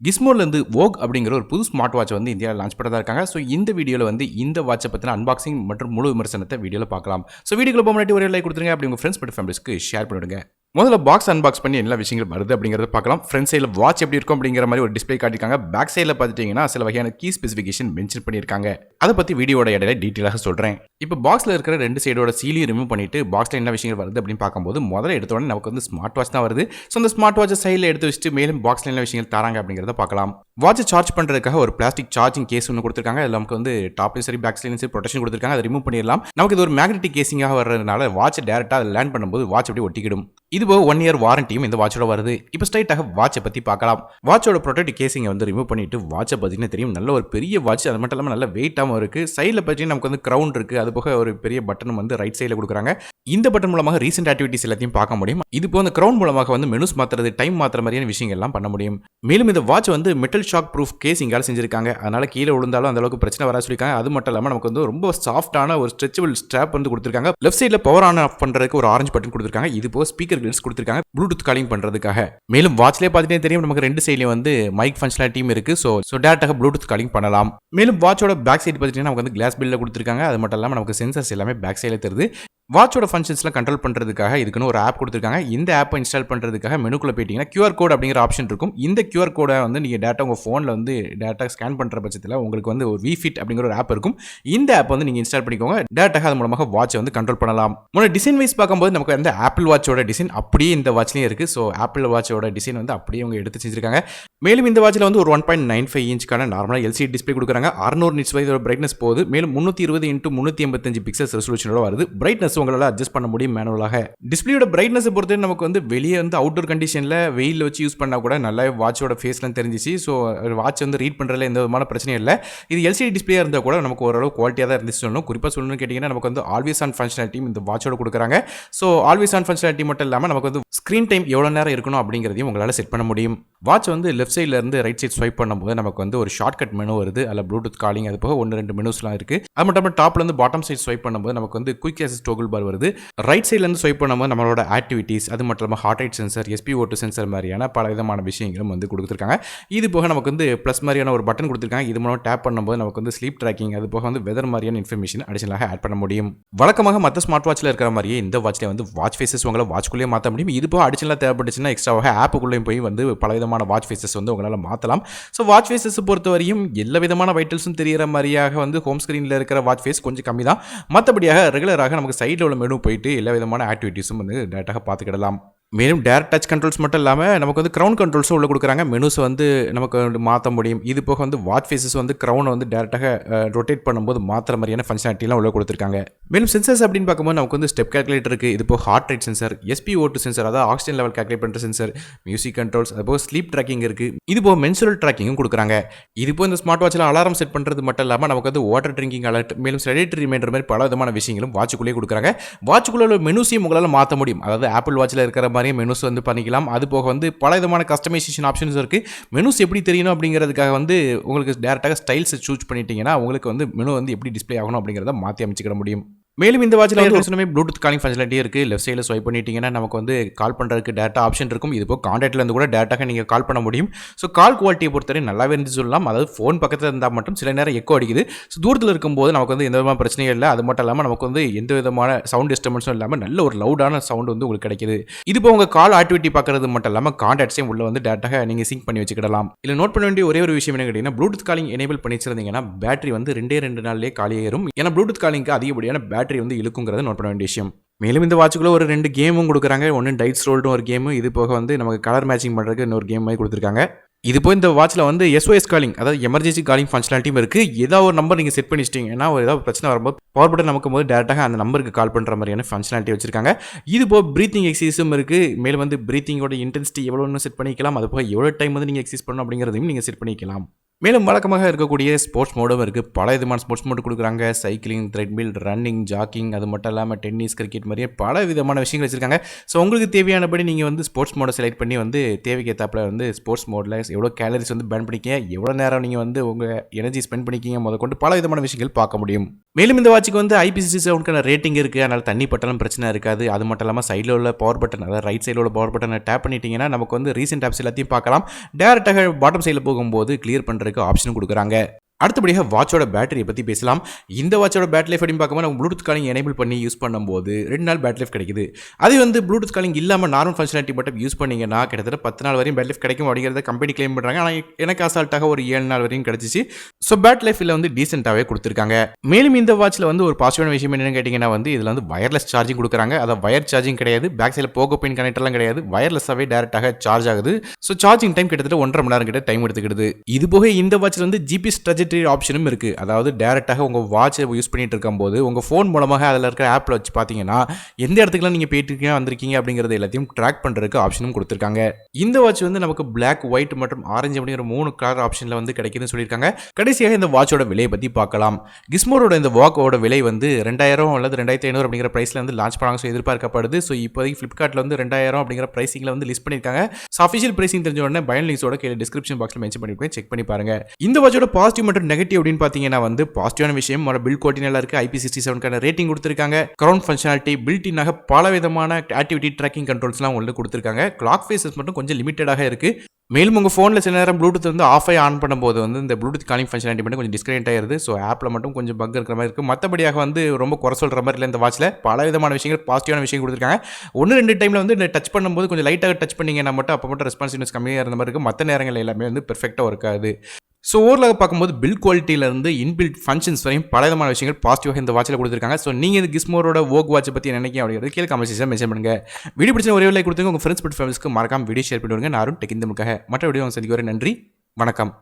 கிஸ்மோர்லேருந்து வோக் அப்படிங்கிற ஒரு புது ஸ்மார்ட் வாட்ச் வந்து இந்தியாவில் லான்ச் பண்ணதா இருக்காங்க. ஸோ இந்த வீடியோவில் வந்து இந்த வாட்சை பற்றின அன்பாக்சிங் மற்றும் முழு விமர்சனத்தை வீடியோவில் பார்க்கலாம். ஸோ வீடியோக்குள்ள போக முன்னாடி ஒரே லைக் கொடுத்துருங்க, அப்படி உங்கள் ஃப்ரெண்ட்ஸ் மற்றும் ஃபேமிலிஸ்க்கு ஷேர் பண்ணிவிடுங்க. முதல்ல பாக்ஸ் அன்பாக்ஸ் பண்ணி எல்லா விஷயங்கள் வருது அப்படிங்கிறத பார்க்கலாம். ஃப்ரண்ட் சைடில் வாட்ச் எப்படி இருக்கும் அப்படிங்கிற மாதிரி ஒரு டிஸ்பிளே காட்டியிருக்காங்க. பேக் சைடில் பார்த்துட்டிங்கன்னா சில வகையான கீ ஸ்பெசிஃபிகேஷன் மென்ஷன் பண்ணியிருக்காங்க. அதை பற்றி வீடியோட இடையில டீட்டெயிலாக சொல்கிறேன். இப்போ பாக்ஸில் இருக்கிற ரெண்டு சைடோட சீலையும் ரிமூவ் பண்ணிட்டு பாக்ஸில் என்ன விஷயங்கள் வருது அப்படின்னு பார்க்கும்போது முதல்ல எடுத்தோடனே நமக்கு வந்து ஸ்மார்ட் வாட்ச் தான் வருது. ஸோ அந்த ஸ்மார்ட் வாட்சை சைடில் எடுத்து வச்சுட்டு மேலும் பாக்ஸில் என்ன விஷயங்கள் தராங்க அப்படிங்கிறத பார்க்கலாம். வாட்சை சார்ஜ் பண்ணுறதுக்காக ஒரு பிளாஸ்டிக் சார்ஜிங் கேஸ் ஒன்று கொடுத்துருக்காங்க. அதில் நமக்கு வந்து டாப்லையும் சரி பேக் சைட்லையும் சரி ப்ரொடெக்ஷன் கொடுத்துருக்காங்க. அதை ரிமூவ் பண்ணிடலாம். நமக்கு இது ஒரு மேக்னெட்டிக் கேசிங்காக வர்றதுனால வாட்ச் டேரெக்டாக அதை லேண்ட் பண்ணும்போது வாட்ச் அப்படி ஒட்டிக்கிடும். இது 1 இயர் வாரண்டியும் இந்த வாட்சோட வருது. இப்போ ஸ்ட்ரைட்டாக வாட்சை பற்றி பார்க்கலாம். வாட்சோட ப்ரொடெக்டிவ் கேசிங்கை வந்து ரிமூவ் பண்ணிட்டு வாட்சை பார்த்தீங்கன்னா தெரியும் நல்ல ஒரு பெரிய வாட்ச். அது மட்டும் இல்லாமல் நல்ல வெயிட்டாகவும் இருக்குது. சைடில் பார்த்தீங்கன்னா நமக்கு வந்து க்ரௌன் இருக்குது. அது போக ஒரு பெரிய பட்டனும் வந்து ரைட் சைடில் கொடுக்குறாங்க. இந்த பட்டன் மூலமாக ரீசெண்ட் ஆக்டிவிட்டிஸ் எல்லாத்தையும் பார்க்க முடியும். இது போக அந்த க்ரௌன் மூலமாக வந்து மெனுஸ் மாற்றுறது, டைம் மாற்றுற மாதிரியான விஷயங்கள் எல்லாம் பண்ண முடியும். மேலும் இந்த வாட்ச் வந்து மெட்டல் ஷாக் ப்ரூஃப் கேசிங்கால் செஞ்சிருக்காங்க. அதனால கீழே விழுந்தாலும் அந்த அளவுக்கு பிரச்சனை வர சொல்லியிருக்காங்க. அது மட்டும் இல்லாமல் நமக்கு வந்து ரொம்ப சாஃப்டான ஒரு ஸ்ட்ரெச்சபிள் ஸ்ட்ராப் வந்து கொடுத்துருக்காங்க. லெஃப்ட் சைடில் பவர் ஆன் ஆஃப் பண்ணுறதுக்கு ஒரு ஆரஞ்சு பட்டன் கொடுத்துருக்காங்க. இது போக ஸ்பீக்கர் கிரில்ஸ் கொடுத்துருக்காங்க ப்ளூடூத் காலிங் பண்ணுறதுக்காக. மேலும் வாட்ச்லேயே பார்த்துட்டே தெரியும் நமக்கு ரெண்டு சைட்லையும் வந்து மைக் ஃபங்க்ஷனாலிட்டியும் இருக்குது. ஸோ டேரெக்டாக ப்ளூடூத் காலிங் பண்ணலாம். மேலும் வாட்சோட பேக் சைடு பார்த்துட்டீங்கன்னா நமக்கு வந்து கிளாஸ் பில்லில் கொடுத்துருக்காங்க. அது மட்டும் இல்லாமல் நமக்கு சென்சர்ஸ் எல்லாமே பேக் சைடில் தருது. வாட்சோட ஃபங்க்ஷன்ஸ்லாம் கண்ட்ரோல் பண்ணுறதுக்காக இதுக்குன்னு ஒரு ஆப் கொடுத்துருக்காங்க. இந்த ஆப்பை இன்ஸ்டால் பண்ணுறதுக்காக மெனுக்குள்ளே போயிட்டீங்கன்னா QR கோட் அப்படிங்கிற ஆப்ஷன் இருக்கும். இந்த QR கோடை வந்து நீங்கள் டேட்டா உங்கள் ஃபோனில் வந்து டேட்டா ஸ்கேன் பண்ணுற பட்சத்தில் உங்களுக்கு வந்து ஒரு விஃபிட் அப்படிங்கிற ஒரு ஆப் இருக்கும். இந்த ஆப் வந்து நீங்கள் இன்ஸ்டால் பண்ணிக்கோங்க. டேட்டாக அது மூலமாக வாட்சை வந்து கண்ட்ரோல் பண்ணலாம். முன்னாடி டிசைன் வைஸ் பார்க்கும்போது நமக்கு வந்து ஆப்பிள் வாட்சோட டிசைன் அப்படியே இந்த வாட்ச்லேயும் இருக்குது. ஸோ ஆப்பிள் வாட்சோட டிசைன் வந்து அப்படியே அவங்க எடுத்து செஞ்சிருக்காங்க. மேலும் இந்த வாட்சில் வந்து ஒரு 1.95 இன்ச்சுக்கான நார்மலாக LCD டிஸ்பிளே கொடுக்குறாங்க. 600 நிட்ஸ் வரை பிரைட்னஸ் போகுது. மேலும் 320 x 385 பிக்சல்ஸ் ரெசல்யூஷனோட வருது. பிரைட்னஸ் உங்களால் அட்ஜஸ்ட் பண்ண முடியும் மேனுவலாக. டிஸ்பிளேயோட பிரைட்னஸ் பொறுத்து நமக்கு வந்து வெளியே வந்து அவுட்டோர் கண்டிஷனில் வெயில் வச்சு யூஸ் பண்ணால் கூட நல்லா வாட்சோட ஃபேஸ்லாம் தெரிஞ்சிச்சு. ஸோ வாட்ச் வந்து ரீட் பண்ணுறதுல எந்த விதமான பிரச்சனையும் இல்லை. இது LCD டிஸ்பிளே இருந்தால் கூட நமக்கு ஓரளவு குவாலிட்டியாக தான் இருந்துச்சு சொல்லணும். குறிப்பாக சொல்லணும்னு கேட்டிங்கன்னா நமக்கு வந்து ஆல்வேஸ் ஆன் ஃபங்க்ஷனாலிட்டியும் இந்த வாட்சோட கொடுக்குறாங்க. ஸோ ஆல்வேஸ் ஆன் ஃபங்க்ஷனாலிட்டி மட்டும் இல்லாமல் நமக்கு வந்து ஸ்க்ரீன் டைம் எவ்வளோ நேரம் இருக்கணும் அப்படிங்கிறதையும் உங்களால் செட் பண்ண முடியும். வாட்ச் வந்து லெஃப்ட் சைடில் இருந்து ரைட் சைட் ஸ்வைப் பண்ணும்போது நமக்கு வந்து ஒரு ஷார்ட்கட் மெனு வருது. அதில் ப்ளூடூத் காலிங் அது போக 1-2 மெனுஸ்லாம் இருக்குது. அது மட்டும் இல்லாமல் டாப்ல இருந்து பாட்டம் சைட் ஸ்வைப் பண்ணும்போது நமக்கு வந்து குயிக் ஆக்சஸ் டோகிள் பார் வருது. ரைட் சைட்லேருந்து ஸ்வைப் பண்ணும்போது நம்மளோட ஆக்டிவிட்டீஸ் அது மட்டும் இல்லாமல் heart rate sensor, SpO2 sensor மாதிரியான பல விதமான விஷயங்களும் வந்து கொடுத்துருக்காங்க. இது போக நமக்கு வந்து ப்ளஸ் மாதிரியான ஒரு பட்டன் கொடுத்துருக்காங்க. இது மூலம் டேப் பண்ணும்போது நமக்கு வந்து ஸ்லீப் ட்ராக்கிங் அது போக வந்து வெதர் மாதிரியான இன்ஃபர்மேஷன் அடிஷனலாக ஆட் பண்ண முடியும். வழக்கமாக மற்ற ஸ்மார்ட் வாட்சில் இருக்கிற மாதிரியே இந்த வாட்சில் வந்து வாட்ச் ஃபேஸஸ் உங்களை வாட்ச்குள்ளேயே மாற்ற முடியும். இது போக அடிஷனலாக தேவைப்பட்டுச்சுன்னா எக்ஸ்ட்ராவாக ஆப்புக்குள்ளேயும் போய் வந்து பல விதமான வாட்ச் ஃபேஸஸ் வந்து உங்களால் மாற்றலாம். ஸோ வாட்ச் ஃபேஸஸ் பொறுத்தவரையும் எல்லா விதமான வைட்டல்ஸும் தெரிகிற மாதிரியாக வந்து ஹோம் ஸ்க்ரீனில் இருக்கிற வாட்ச் ஃபேஸ் கொஞ்சம் கம்மி தான். மற்றபடியாக ரெகுலராக நமக்கு சைடில் உள்ள மெனு போயிட்டு எல்லா விதமான ஆக்டிவிட்டீஸும் வந்து டேரெக்டாக பார்த்துக்கிடலாம். மேலும் டேரக்ட் டச் கண்ட்ரோல்ஸ் மட்டும் இல்லாமல் நமக்கு வந்து க்ரௌன் கண்ட்ரோல்ஸும் உள்ள கொடுக்குறாங்க. மெனுஸ் வந்து நமக்கு வந்து மாற்ற முடியும். இது போக வந்து வாட்ச் ஃபேஸஸ் வந்து க்ரௌனை வந்து டேரெக்டாக ரொட்டேட் பண்ணும்போது மாற்றுற மாதிரியான ஃபங்க்ஷனாலிட்டிலாம் உள்ள கொடுத்துருக்காங்க. மேலும் சென்சர்ஸ் அப்படின்னு பார்க்கும்போது நமக்கு வந்து ஸ்டெப் கால்குலேட்டர் இருக்குது. இது போக heart rate sensor, SpO2 sensor அதாவது ஆக்சிஜன் லெவல் கால்குலேட் பண்ணுற சென்சர், மியூசிக் கண்ட்ரோல்ஸ் அது போக ஸ்லீப் ட்ராக்கிங் இருக்குது. இது போக மென்சுரல் ட்ராக்கிங்கும் கொடுக்குறாங்க. இது போக இந்த ஸ்மார்ட் வாட்சில் அலாரம் செட் பண்ணுறது மட்டும் இல்லாமல் நமக்கு வந்து வாட்டர் ட்ரிங்கிங் அலர்ட் மேலும் செடேட்டரி ரிமைண்டர் மாதிரி பல விதமான விஷயங்களும் வாட்சுக்குள்ளேயே கொடுக்குறாங்க. வாட்சுக்குள்ள உள்ள மெனுஸையும் உங்களால் மாற்ற முடியும். அதாவது ஆப்பிள் வாட்சில் இருக்கிற மாதிரியே மெனுஸ் வந்து பண்ணிக்கலாம். அது போக வந்து பல விதமான கஸ்டமைசேஷன் ஆப்ஷன்ஸ் இருக்குது. மெனுஸ் எப்படி தெரியணும் அப்படிங்கிறதுக்காக வந்து உங்களுக்கு டேரெக்டாக ஸ்டைல்ஸ் சூஸ் பண்ணிட்டீங்கன்னா உங்களுக்கு வந்து மெனு வந்து எப்படி டிஸ்பிளே ஆகணும் அப்படிங்கிறத மாற்றி அமைச்சிக்கிட முடியும். மேலும் இந்த வாட்சில் வந்து ப்ளூடூத் காலிங் ஃபெசிலிட்டி இருக்குது. லெஃப்ட் சைடில் ஸ்வைப் பண்ணிட்டீங்கன்னா நமக்கு வந்து கால் பண்ணுறதுக்கு டேட்டா ஆப்ஷன் இருக்கும். இது போக கான்டாக்ட்லேருந்து கூட டேட்டாக நீங்கள் கால் பண்ண முடியும். ஸோ கால் குவாலிட்டியை பொறுத்தவரை நல்லாவே இருந்து சொல்லலாம். அதாவது ஃபோன் பக்கத்தில் இருந்தால் மட்டும் சில நேரம் எக்கோ அடிக்குது. ஸோ தூரத்தில் இருக்கும்போது நமக்கு வந்து எந்த விதமான பிரச்சனையும் இல்லை. அது மட்டும் இல்லாமல் நமக்கு வந்து எந்த விதமான சவுண்ட் டிஸ்டர்பன்ஸும் இல்லாமல் நல்ல ஒரு லவுடான சவுண்ட் வந்து உங்களுக்கு கிடைக்குது. இது போக உங்கள் கால் ஆக்டிவிட்டி பார்க்குறது மட்டும் இல்லாமல் கான்டாக்ட்ஸையும் உள்ள வந்து டேட்டாக நீங்கள் சிங்க் பண்ணி வச்சுக்கிடலாம். இல்லை நோட் பண்ண வேண்டிய ஒரே ஒரு விஷயம் என்ன கேட்டிங்கன்னா ப்ளூடூத் காலிங் எனேபிள் பண்ணி வச்சிருந்தீங்கன்னா பேட்டரி வந்து 2 நாள்லேயே காலியாயிரும். ஏன்னா ப்ளூடூத் காலிங்க்கு அதிகப்படியான பேட்டரி வந்து இழுக்குங்கிறது நோட் பண்ண வேண்டிய விஷயம். மேலும் இந்த வாட்சுக்குள்ள ஒரு 2 கேமும் கொடுக்குறாங்க. ஒன்று டைஸ் ரோல்டு ஒரு கேமு, இது போக வந்து நமக்கு கலர் மேட்சிங் பண்ணுறதுக்கு இன்னொரு கேம் மாதிரி கொடுத்துருக்காங்க. இது போய் இந்த வாட்சில் வந்து SOS காலிங் அதாவது எமர்ஜென்சி காலிங் ஃபங்க்ஷனாலிட்டியும் இருக்குது. ஏதாவது ஒரு நம்பர் நீங்கள் செட் பண்ணி வச்சிட்டிங்கன்னா ஏதாவது பிரச்சனை வரும்போது பவர் பட்டன் நமக்கும் போது டேரெக்டாக அந்த நம்பருக்கு கால் பண்ணுற மாதிரியான ஃபங்க்ஷனாலிட்டி வச்சிருக்காங்க. இது போக ப்ரீத்திங் எக்ஸசைஸும் இருக்குது. மேலும் வந்து ப்ரீத்திங்கோட இன்டென்சிட்டி எவ்வளோன்னு செட் பண்ணிக்கலாம். அது போக எவ்வளோ டைம் வந்து நீங்கள் எக்ஸசைஸ் பண்ணணும் அப்படிங்கிறதையும் நீங்கள் செட் பண்ணிக்கலாம். மேலும் வழக்கமாக இருக்கக்கூடிய ஸ்போர்ட்ஸ் மோடும் இருக்குது. பல விதமான ஸ்போர்ட்ஸ் மோடு கொடுக்குறாங்க. சைக்கிளிங், த்ரெட்மில், ரன்னிங், ஜாக்கிங், அது மட்டும் இல்லாமல் டென்னிஸ், கிரிக்கெட் மாதிரியே பல விதமான விஷயங்கள் வச்சுருக்காங்க. ஸோ உங்களுக்கு தேவையானபடி நீங்கள் வந்து ஸ்போர்ட்ஸ் மோடை செலக்ட் பண்ணி வந்து தேவைக்கு ஏற்றாப்புல வந்து ஸ்போர்ட்ஸ் மோடில் எவ்வளோ கேலரிஸ் வந்து பேர்ன் பண்ணிக்கீங்க, எவ்வளோ நேரம் நீங்கள் வந்து உங்கள் எனர்ஜி ஸ்பெண்ட் பண்ணிக்கிங்க முதற்கொண்டு பல விதமான விஷயங்கள் பார்க்க முடியும். மேலும் இந்த வாட்சுக்கு வந்து IP67 ரேட்டிங் இருக்குது. அதனால் தண்ணி பட்டாலும் பிரச்சனை இருக்காது. அது மட்டும் இல்லாமல் சைடில் உள்ள பவர் பட்டன், அதாவது ரைட் சைடில் உள்ள பவர் பட்டனை டேப் பண்ணிட்டீங்கன்னா நமக்கு வந்து ரீசெண்ட் ஆப்ஸ் எல்லாத்தையும் பார்க்கலாம். டேரெக்டாக பாட்டம் சைடில் போகும்போது கிளியர் பண்ணுறதுக்கு ஆப்ஷனும் கொடுக்குறாங்க. அடுத்தபடியாக வாட்சோட பேட்டரியை பற்றி பேசலாம். இந்த வாட்சோட பேட்டரி லைஃப் அப்படின்னு பார்க்கும்போது நம்ம ப்ளூடூத் காலிங் எனேபிள் பண்ணி யூஸ் பண்ணும்போது 2 நாள் பேட்டரி லைஃப் கிடைக்குது. அது வந்து ப்ளூடூத் காலிங் இல்லாமல் நார்மல் ஃபங்க்ஷனாலிட்டி மட்டும் யூஸ் பண்ணிங்கன்னா கிட்டத்தட்ட 10 நாள் வரையும் பேட்டரி லைஃப் கிடைக்கும் அப்படிங்கிறத கம்பெனி கிளைம் பண்ணுறாங்க. ஆனால் எனக்கு அசால்ட்டாக ஒரு 7 நாள் வரையும் கிடச்சிச்சு. ஸோ பேட்டரி லைஃப்பில் வந்து டீசெண்டாகவே கொடுத்துருக்காங்க. மேலும் இந்த வாட்சில் வந்து ஒரு பாசிட்டிவான விஷயம் என்னென்னு கேட்டிங்கன்னா வந்து இதில் வந்து வயர்லெஸ் சார்ஜிங் கொடுக்குறாங்க. அதை வயர் சார்ஜிங் கிடையாது, பேக் சைடில் போகோ பின் கனெக்டர்லாம் கிடையாது, வயர்லெஸ்ஸாகவே டேரெக்டாக சார்ஜ் ஆகுது. ஸோ சார்ஜிங் டைம் கிட்டத்தட்ட 1.5 மணி நேரம் கிட்ட டைம் எடுத்துக்கிடுது. இது போக இந்த வாட்சில் வந்து GPS ட்ராஜெக்டரி ஆப்ஷனும் இருக்குது. அதாவது டைரக்டாக உங்கள் வாட்சை யூஸ் பண்ணிட்டு இருக்கும்போது உங்கள் ஃபோன் மூலமாக அதில் இருக்கிற ஆப்பில் வச்சு பார்த்தீங்கன்னா எந்த இடத்துக்குலாம் நீங்கள் போயிட்டு இருக்கீங்க வந்திருக்கீங்க அப்படிங்கிறது எல்லாத்தையும் ட்ராக் பண்ணுறதுக்கு ஆப்ஷனும் கொடுத்துருக்காங்க. இந்த வாட்ச் வந்து நமக்கு பிளாக், ஒயிட் மற்றும் ஆரஞ்சு அப்படிங்கிற 3 கலர் ஆப்ஷனில் வந்து கிடைக்குதுன்னு சொல்லியிருக்காங்க. கடைசியாக இந்த வாட்சோட விலையை பற்றி பார்க்கலாம். கிஸ்மோரோட இந்த வாக்கோட விலை வந்து 2000 அல்லது 2500 அப்படிங்கிற ப்ரைஸில் வந்து லான்ச் பண்ணாங்க. ஸோ எதிர்பார்க்கப்படுது. ஸோ இப்போதைக்கு ஃப்ளிப்கார்ட்டில் வந்து 2000 அப்படிங்கிற ப்ரைஸிங்கில் வந்து லிஸ்ட் பண்ணியிருக்காங்க. ஸோ அஃபிஷியல் ப்ரைஸிங் தெரிஞ்ச உடனே பயன் லிங்க்ஸோட கீழே டிஸ்கிரிப்ஷன் பாக்ஸில் மென்ஷன் பண்ணிருக்கேன், செக் பண்ணி பாருங்க. இந்த வாட்சோட பாசிட்டிவ் மற்றும் நெகட்டிவ் அப்படின்னு பார்த்தீங்கன்னா வந்து பாசிட்டிவான விஷயம் பில்ட் குவாலிட்டி நல்லா இருக்கு. IP67 ரேட்டிங் கொடுத்திருக்காங்க. கிரவுண்ட் ஃபங்க்ஷனாலிட்டி பில்ட்-இன்னாக பல விதமான ஆக்டிவிட்டி ட்ராக்கிங் கண்ட்ரோல்ஸ்லாம் உங்களுக்கு கொடுத்திருக்காங்க. கிளாக் ஃபேஸஸ் மட்டும் கொஞ்சம் லிமிட்டடாக இருக்கு. மேலும் உங்கள் ஃபோனில் சில நேரம் ப்ளூடூத் வந்து ஆஃப் ஆன் பண்ணும்போது வந்து இந்த ப்ளூடூத் காலிங் ஃபங்க்ஷனாலிட்டி மட்டும் கொஞ்சம் டிஸ்கனெக்ட் ஆயிருது. ஸோ ஆப்பில் மட்டும் கொஞ்சம் பக் இருக்கிற மாதிரி இருக்குது. மற்றபடியாக வந்து ரொம்ப குறை சொல்கிற மாதிரி இல்லை. இந்த வாட்சில் பல விதமான விஷயங்கள், பாசிட்டிவான விஷயம் கொடுத்துருக்காங்க. 1-2 டைமில் வந்து இந்த டச் பண்ணும்போது கொஞ்சம் லைட்டாக டச் பண்ணிங்கன்னா மட்டும் அப்போ மட்டும் ரெஸ்பான்சிவ்னஸ் கம்மியாக இருந்த மாதிரி இருக்குது. மற்ற நேரங்கள் எல்லாமே வந்து பெர்ஃபெக்டாக ஒர்க் ஆகுது. ஸோ ஓவராலாக பார்க்கும்போது பில்ட் குவாலிட்டியிலேருந்து இன்பில்ட் ஃபங்க்ஷன்ஸ் வரையும் பல விதமான விஷயங்கள் பாசிட்டிவாக இந்த வாட்சில் கொடுத்துருக்காங்க. ஸோ நீங்கள் இந்த கிஸ்மோரோட வோக் வாட்சை பற்றி நினைக்கிறீங்க அப்படிங்கிறது கீழே கமெண்ட் செக்ஷனில் மென்ஷன் பண்ணுங்கள். வீடியோ பிடிச்ச ஒரே லைக் கொடுத்துங்க. உங்கள் ஃப்ரெண்ட்ஸ் பட் ஃபேமிலிஸ்க்கு மறக்காம வீடியோ ஷேர் பண்ணிவிடுங்க. நான் அருண் டெக் இந்தியாவுக்காக மற்ற வீடியோ சந்திக்க வரை நன்றி, வணக்கம்.